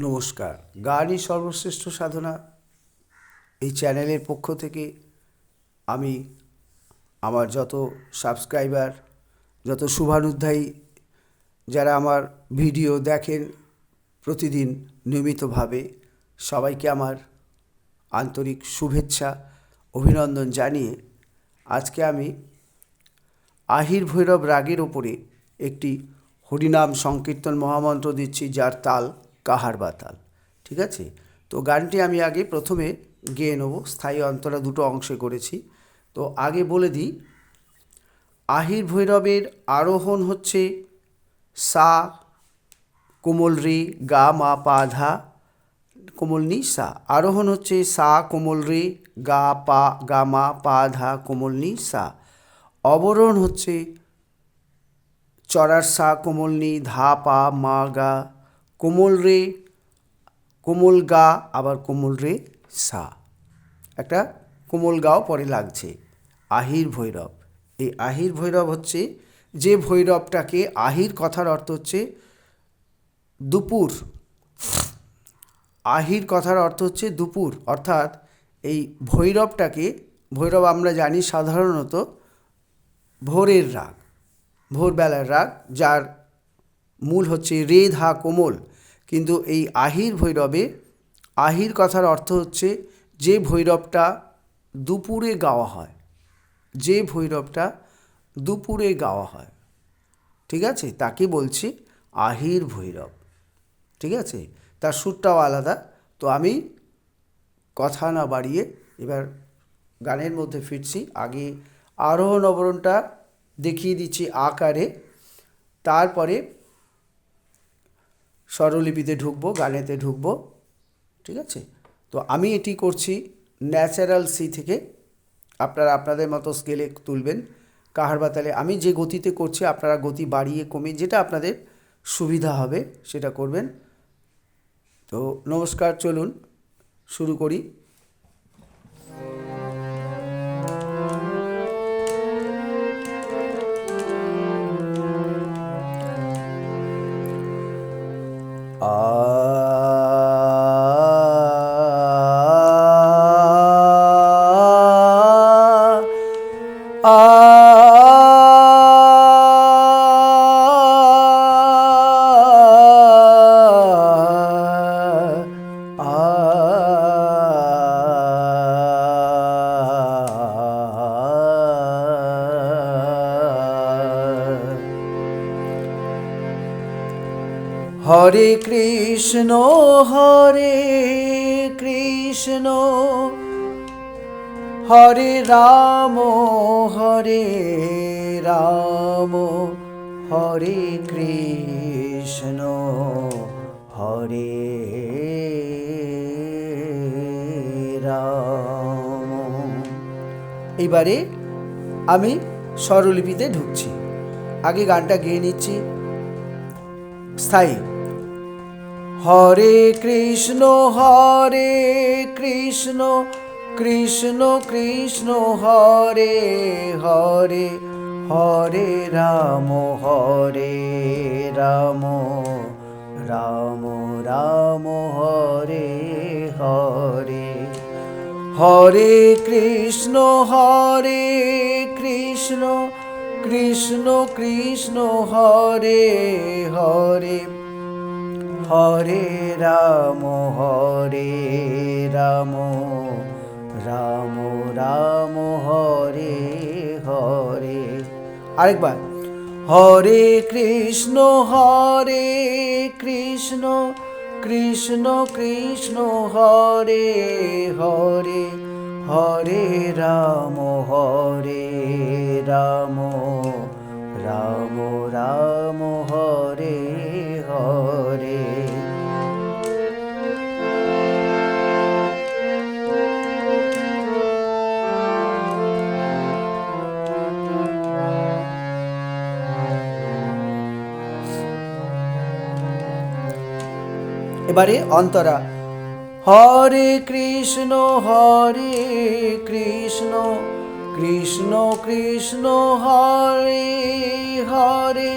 নমস্কার। গানই সর্বশ্রেষ্ঠ সাধনা এই চ্যানেলের পক্ষ থেকে আমি আমার যত সাবস্ক্রাইবার, যত শুভানুধ্যায়ী যারা আমার ভিডিও দেখেন প্রতিদিন নিয়মিতভাবে, সবাইকে আমার আন্তরিক শুভেচ্ছা অভিনন্দন জানিয়ে আজকে আমি আহির ভৈরব রাগের ওপরে একটি হরিনাম সংকীর্তন মহামন্ত্র দিচ্ছি, যার তাল কাহার বা তাল। ঠিক আছে? তো গানটি আমি আগে প্রথমে গেয়ে নেব। স্থায়ী অন্তরা দুটো অংশে করেছি। তো আগে বলে দিই, আহির ভৈরবের আরোহণ হচ্ছে সা কোমল রে, গা মা পা ধা কোমল নি সা। আরোহণ হচ্ছে সা কোমল রে, গা মা পা ধা কোমল নি সা। অবরোহণ হচ্ছে চড়ার সা কোমল নি, ধা পা মা গা, কোমল রে, কোমল গা, আবার কোমল রে সা। একটা কোমল গাও পরে লাগছে। আহির ভৈরব, এই আহির ভৈরব হচ্ছে যে ভৈরবটাকে, আহির কথার অর্থ হচ্ছে দুপুর। আহির কথার অর্থ হচ্ছে দুপুর, অর্থাৎ এই ভৈরবটাকে, ভৈরব আমরা জানি সাধারণত ভোরের রাগ, ভোরবেলার রাগ, যার মূল হচ্ছে রে ধা কোমল। কিন্তু এই আহির ভৈরবে, আহির কথার অর্থ হচ্ছে যে ভৈরবটা দুপুরে গাওয়া হয়, যে ভৈরবটা দুপুরে গাওয়া হয়, ঠিক আছে, তাকে বলছি আহির ভৈরব। ঠিক আছে? তার সুরটাও আলাদা। তো আমি কথা না বাড়িয়ে এবার গানের মধ্যে ফিরছি। আগে আরোহণ অবরোহণটা দেখিয়ে দিচ্ছি আকারে, তারপরে স্বরলিপিতে ঢুকবো, গানেতে ঢুকবো। ঠিক আছে? তো আমি এটি করছি ন্যাচারাল সি থেকে। আপনারা আপনাদের মতো স্কেলে তুলবেন। কাহার বা তালে আমি যে গতিতে করছি আপনারা গতি বাড়িয়ে কমিয়ে, যেটা আপনাদের সুবিধা হবে সেটা করবেন। তো নমস্কার, চলুন শুরু করি। হরে কৃষ্ণ হরে কৃষ্ণ, হরে রাম হরে রাম, হরে কৃষ্ণ হরে রাম। এইবারে আমি স্বরলিপিতে ঢুকছি। আগে গানটা গেয়ে নিচ্ছি স্থায়ী। হরে কৃষ্ণ কৃষ্ণ কৃষ্ণ হরে হরে, হরে রাম রাম রাম হরে হরে। হরে কৃষ্ণ কৃষ্ণ কৃষ্ণ হরে হরে, হরে রাম রাম হরে হরে। আরেকবার, হরে কৃষ্ণ কৃষ্ণ কৃষ্ণ হরে হরে, হরে রাম রাম হরে হরে। এবারে অন্তরা। হরে কৃষ্ণ কৃষ্ণ কৃষ্ণ হরে হরে,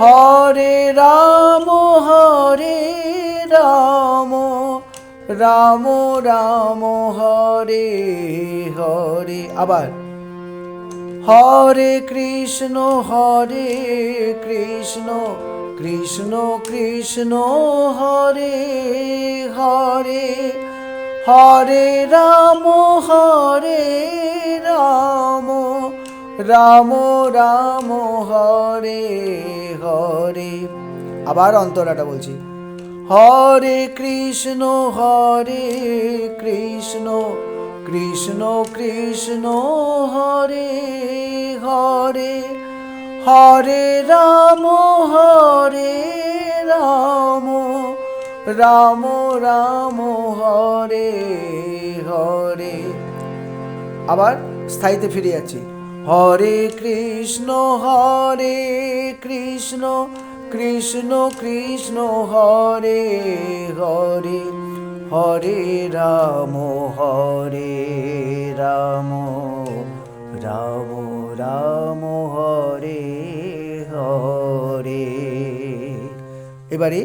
হরে রাম রাম রাম হরে হরে। আবার হরে কৃষ্ণ কৃষ্ণ কৃষ্ণ হরে হরে, হরে রাম রাম রাম হরে হরে। আবার অন্তরাটা বলছি, হরে কৃষ্ণ কৃষ্ণ কৃষ্ণ হরে হরে, হরে রাম রাম রাম হরে হরে। আবার স্থায়ীতে ফিরে যাচ্ছি, হরে কৃষ্ণ কৃষ্ণ কৃষ্ণ হরে হরে, হরে রাম রাম রাম হরে হরে। এবারে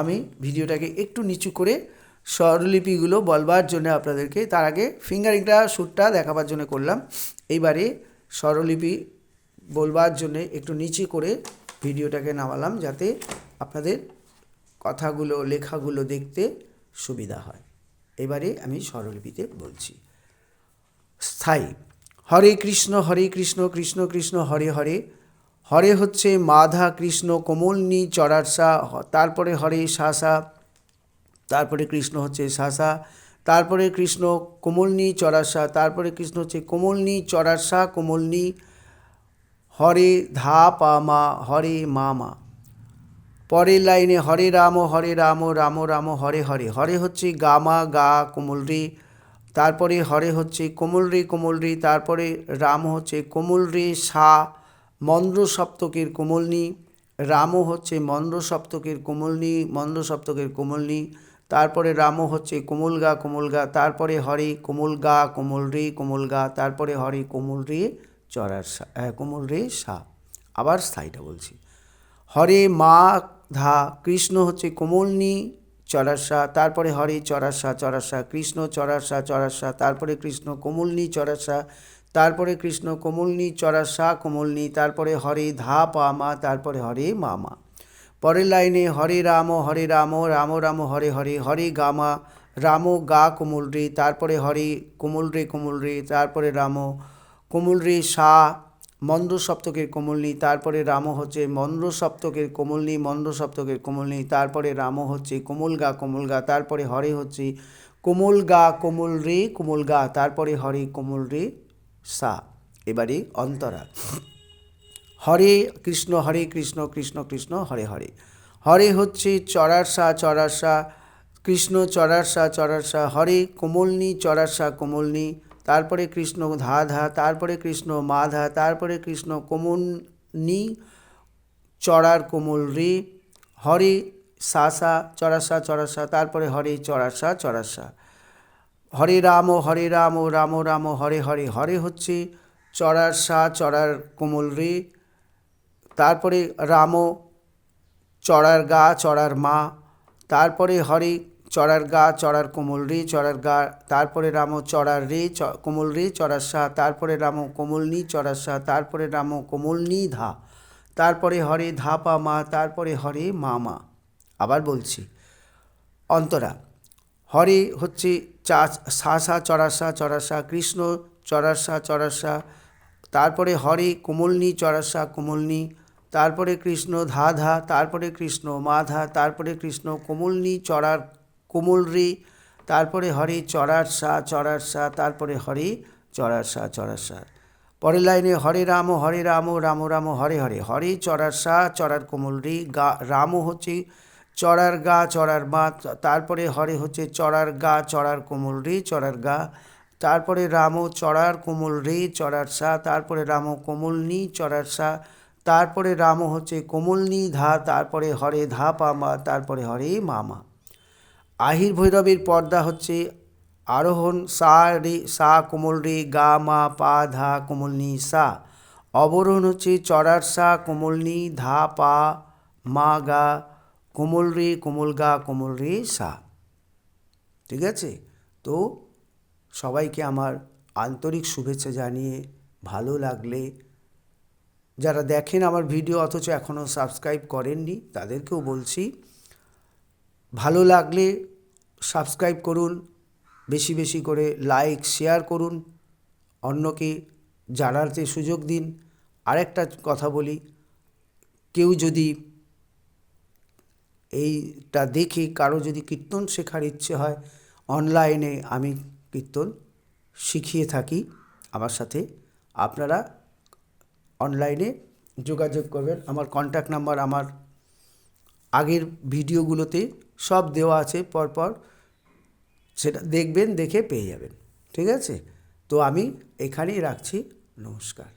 আমি ভিডিওটাকে একটু নিচু করে স্বরলিপিগুলো বলবার জন্য আপনাদেরকে, তার আগে ফিঙ্গারিংটা সুরটা দেখাবার জন্য করলাম। এইবারে স্বরলিপি বলবার জন্য একটু নিচে করে ভিডিওটাকে নামালাম, যাতে আপনাদের কথাগুলো লেখাগুলো দেখতে সুবিধা হয়। এবারে আমি স্বরলিপিতে বলছি। স্থায়ী, হরে কৃষ্ণ কৃষ্ণ কৃষ্ণ হরে হরে, হরে হচ্ছে মাধা কৃষ্ণ কোমলনি চরারসা, তারপরে হরে শাসা, তারপরে কৃষ্ণ হচ্ছে শাসা, তারপরে কৃষ্ণ কোমলনি চরারসা, তারপরে কৃষ্ণ হচ্ছে কোমলনি চরারসা কোমলনি, হরে ধা পা মা, হরে মা মা। পরের লাইনে হরে রাম রাম রাম হরে হরে, হরে হচ্ছে গামা গা কোমল রে, তারপরে হরে হচ্ছে কোমল রে, তারপরে রাম হচ্ছে কোমল রে সা মন্দ্র সপ্তকের কোমলনি, রাম হচ্ছে মন্দ্র সপ্তকের কোমলনি, তারপরে রাম হচ্ছে কোমল গা, তারপরে হরে কোমল গা, তারপরে হরে কোমল রে চরার সা, কোমল রে সা। আবার স্থায়ীটা বলছি, হরে মা ধা কৃষ্ণ হচ্ছে কোমলনি চরারসা, তারপরে হরে চরারসা কৃষ্ণ চরারসা, তারপরে কৃষ্ণ কোমলনি চরারসা, তারপরে কৃষ্ণ কোমলনি চরারসা কোমলনি, তারপরে হরে ধা পা মা, তারপরে হরে মামা। পরের লাইনে হরে রাম রাম রাম হরে হরে, হরে গামা রাম গা কোমল রে, তারপরে হরে কোমল রে, তারপরে রাম কোমল রে সা মন্দ্র সপ্তকের কোমলনি, তারপরে রাম হচ্ছে মন্দ্র সপ্তকের কোমলনি, তারপরে রাম হচ্ছে কোমল গা, তারপরে হরে হচ্ছে কোমল গা, তারপরে হরে কোমল রে সা। এবারে অন্তরা, হরে কৃষ্ণ কৃষ্ণ কৃষ্ণ হরে হরে, হরে হচ্ছে চরারসা কৃষ্ণ চরারসা, হরে কোমলনি চরারসা কোমলনি, তারপরে কৃষ্ণ ধা, তারপরে কৃষ্ণ মা ধা, তারপরে কৃষ্ণ কোমলনি চরার কোমল রে, হরে সাসা চরারসা, তারপরে হরে চরারসা। হরে রাম রাম হরে হরে, হরে হচ্ছে চরারসা চরার কোমল রে, তারপরে রাম চরার গা চরার মা, তারপরে হরে চরার গা চরার কোমল রে চরার গা, তারপরে রাম চরার রে কোমল রে চরারসা, তারপরে রাম কোমলনি চরারসা, তারপরে রাম কোমলনি ধা, তারপরে হরে ধা পা মা, তারপরে হরে মা। আবার বলছি, অন্তরা, হরে হচ্ছে সাসা চরারসা কৃষ্ণ চরারসা, তারপরে হরে কোমলনি চরারসা কোমলনি, তারপরে কৃষ্ণ ধা, তারপরে কৃষ্ণ মা ধা, তারপরে কৃষ্ণ কোমলনি চরার কোমল রে, তারপরে হরে চরারসা, তারপরে হরে চরারসা। পরের লাইনে হরে রাম রাম হরে হরে, হরে চরারসা চরার কোমল রে, রাম হচ্ছে চরার গা চরার মা, তারপরে হরে হচ্ছে চরার গা চরার কোমল রে চরার গা, তারপরে রাম চরার কোমল রে চরারসা, তারপরে রাম কোমলনি চরারসা, তারপরে রাম হচ্ছে কোমলনি ধা, তারপরে হরে ধা পা মা, তারপরে হরে মামা। আহির ভৈরবের পর্দা হচ্ছে আরোহণ সা কোমল রে গা মা পা ধা কোমলনি সা, অবরোহণ হচ্ছে চরারসা কোমলনি ধা পা মা গা কোমল রে কোমল রে সা। ঠিক আছে? তো সবাইকে আমার আন্তরিক শুভেচ্ছা জানিয়ে, ভালো লাগলে যারা দেখেন আমার ভিডিও অথচ এখনও সাবস্ক্রাইব করেননি তাদেরকেও বলছি, ভালো লাগলে সাবস্ক্রাইব করুন, বেশি বেশি করে লাইক শেয়ার করুন, অন্যকে জানাতে সুযোগ দিন। আরেকটা কথা বলি, কেউ যদি এইটা দেখে কারো যদি কীর্তন শেখার ইচ্ছে হয়, অনলাইনে আমি কীর্তন শিখিয়ে থাকি আমার সাথে। আপনারা অনলাইনে যোগাযোগ করবেন। আমার কন্ট্যাক্ট নাম্বার আমার আগের ভিডিওগুলোতে সব দেওয়া আছে পরপর, সেটা দেখবেন, দেখে পেয়ে যাবেন। ঠিক আছে? তো আমি এখানেই রাখছি। নমস্কার।